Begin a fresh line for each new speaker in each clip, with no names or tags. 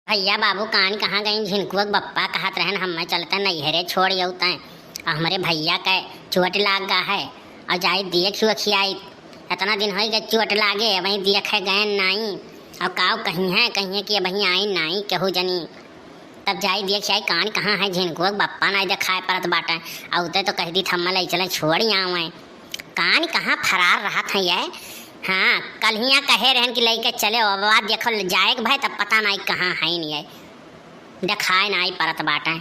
भैया बाबू कान कहाँ गई झिनकुआ बप्पा कहत रहन हम चलता नैहरे छोड़ यौता हमारे भैया के चोट लाग गा है और जाई देख सुखियाई इतना दिन हो गए चोट लागे वहीं देखे गए नाई और काव कहीं है कि वहीं आई नाई केहू जनी तब जाई देख आई कान कहाँ है झिनकुआ बप्पा नहीं देखाए परत बाटा और उते तो कह दी थम्मा ले चले छोड़ आवे कान कहाँ फरार रहा था ये। हाँ कल हिया कहे रहन कि लेके चले अब बात देखो जाए भाई तब पता नहीं कहाँ है नहीं है देखाए नहीं परत बाटा।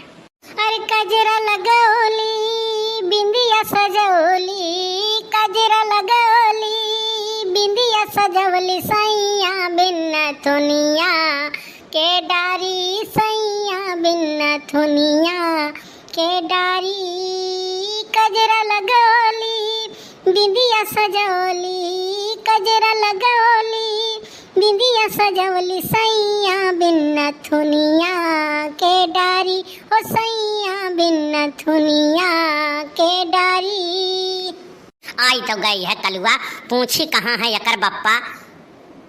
अरे कजरा लगौली बिंदिया सजौली कजरा लगौली बिंदिया सजौली सैया बिन थुनिया के डारी सैया बिन थुनिया के डारी कजरा लगौली बिंदिया सजौली कजरा लगौली बिंदिया सजौली सैया बिन थुनिया के डारी ओ सैया बिन थुनिया के डारी। आई तो गई है कलुआ पूछी कहाँ है यकर बप्पा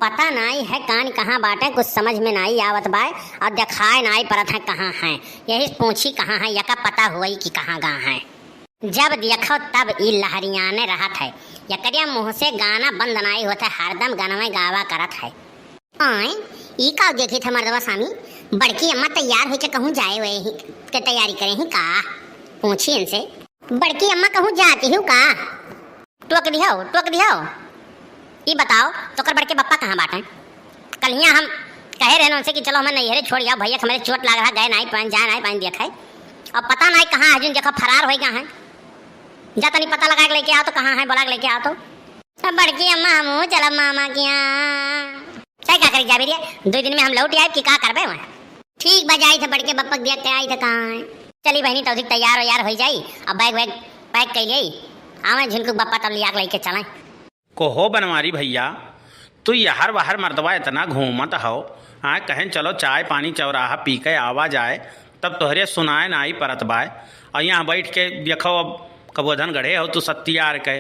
पता नहीं है कान कहाँ बाटे कुछ समझ में नहीं आवत बाय और दिखाए नहीं परत है कहाँ है यही पूछी कहाँ है यका पता हुई कि कहाँ गा है। जब देखो तब ई लहरियाने रहत है यकरिया मुँह से गाना बंद नहीं होता हरदम गाना गावा करत है। आए ई का देखी थे मर्दवा स्वामी बड़की अम्मा तैयार होके कहूँ जाए हुए के तैयारी करे ही का पूछी इनसे बड़की अम्मा कहूँ जाती हूँ का टोक दियो ये बताओ तो कर बड़के बप्पा कहाँ बाटे कल हिया हम कहे रहे उनसे कि चलो हमें नैहरे छोड़ आओ भैया हमारे चोट लग रहा गए नहीं पान जा नहीं पान देखे अब पता नहीं कहाँ है देखो फरार हो गया है जा तो नहीं पता लगा के लेके आओ तो कहाँ है बोला के लेके आओ तो बड़की अम्मा हम चलो मामा के यहाँ क्या करी जा भी 2 दिन में हम लौट आए कि क्या करबे वहाँ ठीक बजाई थे बड़के बप्पा देख के आई थे कहाँ है चली बहनी तो तैयार हो जाई अब बैग वैग पैक कर ली आवे झिनकू बप्पा तब लिया लेके चलें
कोहो बनवारी भैया तू यहर बाहर मर्दवा इतना घूमत हो हाँ कहें चलो चाय पानी चौराहा पी के आवा जाए तब तोहरे सुनाए ना आई परत बाय और यहाँ बैठ के देखो अब कबोधन गढ़े हो तू सत्यार के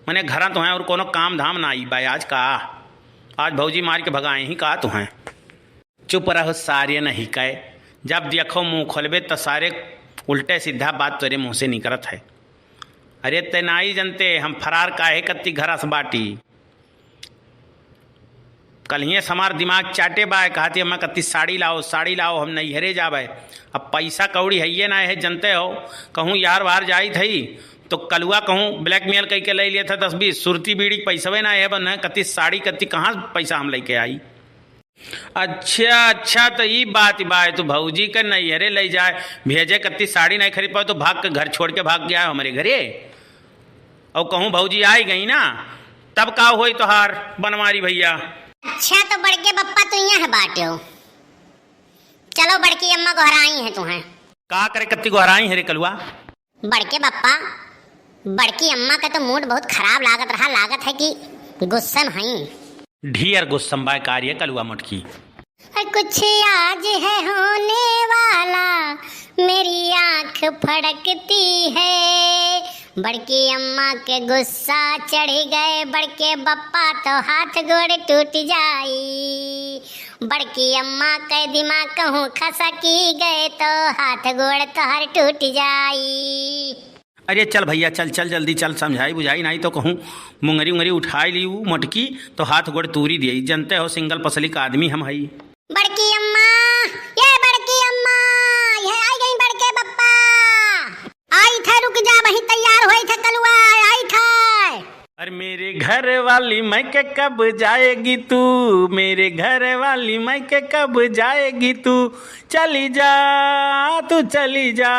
मैंने घर तो हैं और कोनो काम धाम ना आई बाय आज भौजी मार के भगाए ही का तू हैं चुप रहो सारे नहीं कहे जब देखो मुँह खोलबे तो सारे उल्टे सीधा बात तेरे मुँह से निकलत है। अरे तेनाई जनते हम फरार काहे कत्ती घरस बाटी कल ही समार दिमाग चाटे बाय कहती अम्मा कत्ती साड़ी लाओ हम नैहरे जाबे अब पैसा कौड़ी है ये ना है जनते हो कहूँ यार बाहर जाई थी तो कलुआ कहूँ ब्लैकमेल कह के ले लिया था 10-20 सुरती बीड़ी पैसा ना है बन कत्ती साड़ी कत्ती कहाँ पैसा हम लेके आई। अच्छा तो ये बात बाय तो भौजी के नैहरे ले जाए भेजे कत्ती साड़ी नहीं खरीद पाओ तो भाग के घर छोड़ के भाग गया हमारे घरे और कहूँ भौजी आई गई ना तब का होई तोहार बनवारी भैया।
अच्छा तो बड़के बप्पा तो यहाँ है बाटे हो चलो बड़की अम्मा गोहराई है तुम्हें
का करे कत्ती गोहराई है रे कलुआ
बड़के बप्पा बड़की अम्मा का तो मूड बहुत खराब लागत है कि गुस्सन है
ढेर गुस्सम बाय कार्य कलुआ मटकी
कुछ आज है होने वाला मेरी आँख फड़कती है बड़की अम्मा के गुस्सा चढ़ गए बड़के बप्पा तो हाथ गोड़ टूट जाई बड़की अम्मा के दिमाग कहूँ खसकी गए तो हाथ गोड़ तोहर टूट जाई।
अरे चल भैया चल जल्दी चल समझाई बुझाई नहीं तो कहूँ मुंगरी उंगरी उठाई ली मोटकी तो हाथ गोड़ तूरी दिए जनते हो सिंगल पसली का आदमी हम हई।
बड़की अम्मा बड़की अम्मा ये आई गई बड़के बप्पा आई थे रुक जा वहीं तैयार हुई थे कलुआ आई थे।
अरे मेरे घर वाली मैके कब जाएगी तू मेरे घर वाली मैके कब जाएगी तू चली जा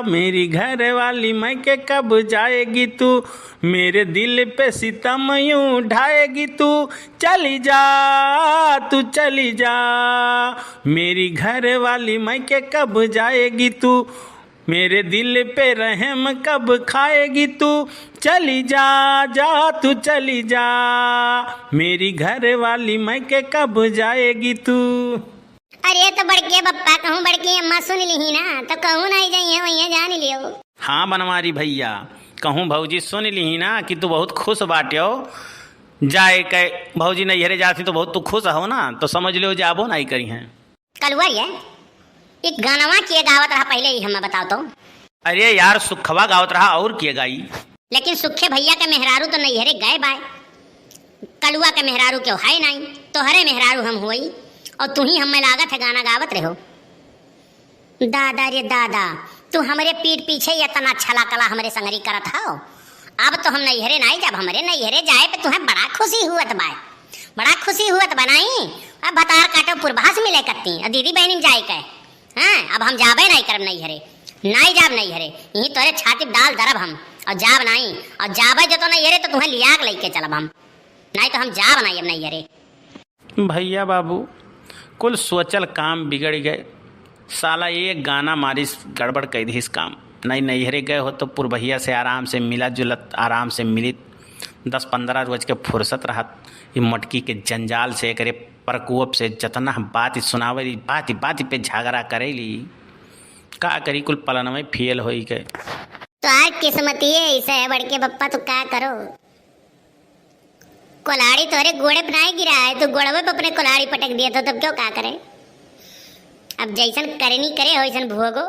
मेरी घर वाली मैके कब जाएगी तू मेरे दिल पे सितम यूं ढाएगी तू चली जा मेरी घर वाली मैके कब जाएगी तू मेरे दिल पे रहम कब खाएगी तू चली जा तू चली जा मेरी घर वाली मैके कब जाएगी तू।
अरे तो बड़के बप्पा कहूँ बड़की अम्मा सुन ली ना तो कहूँ नहीं जाइए वहीं जान लियो।
हाँ बनवारी भैया कहूँ भौजी सुन ली ना कि तू बहुत खुश बाटे हो जाए कह भौजी नैहरे जाती तो बहुत तू खुश हो ना, तो समझ लो जाबो नहीं करी हैं।
कलुआ ये एक गानवा किए गावत रहा पहले ही हमें बताओ तो।
अरे यार सुखवा गावत रहा और किए गाई।
लेकिन सुखे भैया के मेहरारू तो नैहरे गए बाय, कलुआ के मेहरारू क्यों है नहीं, तो हरे मेहरारू हम हुई और तू ही हमें लागत है गाना गावत रहो। दादा रे दादा, तू हमारे पीठ पीछे ही इतना छला कला हमारे संगरी करत हो। अब तो हम नैहरे नहीं, जब हमारे नैहरे जाए पे तुम्हें बड़ा खुशी हुआ बाय, बड़ा खुशी हुआ बनाई। अब बतार काटो पूर्वास मिले कत्ती और दीदी बहनी जाए कह। हाँ अब हम जाबे नहीं करब नैहरे, नहीं जाब नैहरे, यही तोरे छाती डाल दरब हम और जाब नहीं, और जाबे जो तो नैहरे तो तुम्हें लिया लेके चलब हम, नहीं तो हम जाब नहीं अब नैहरे।
भैया बाबू कुल सोचल काम बिगड़ गए, साला एक गाना मारिस गड़बड़ कर दी इस काम। नहीं नैहरे गए हो तो पुरभैया से आराम से मिला जुलत, आराम से मिलित 10-15 रोज के फुर्सत रहत। ये मटकी के जंजाल से करे प्रकोप से जतना बात सुनावली, बात पे झगड़ा करेली, का करी कुल पलन में फेल हो गए।
तो आज किस्मती है ऐसे है बड़के बप्पा, तो क्या करो। कुल्हाड़ी तोरे गोड़े पे नहीं गिरा है, तो गोड़वे पे अपने कुल्हाड़ी पटक दिया तो तब क्यों क्या करे। अब जैसन करनी करे वैसन भोगो।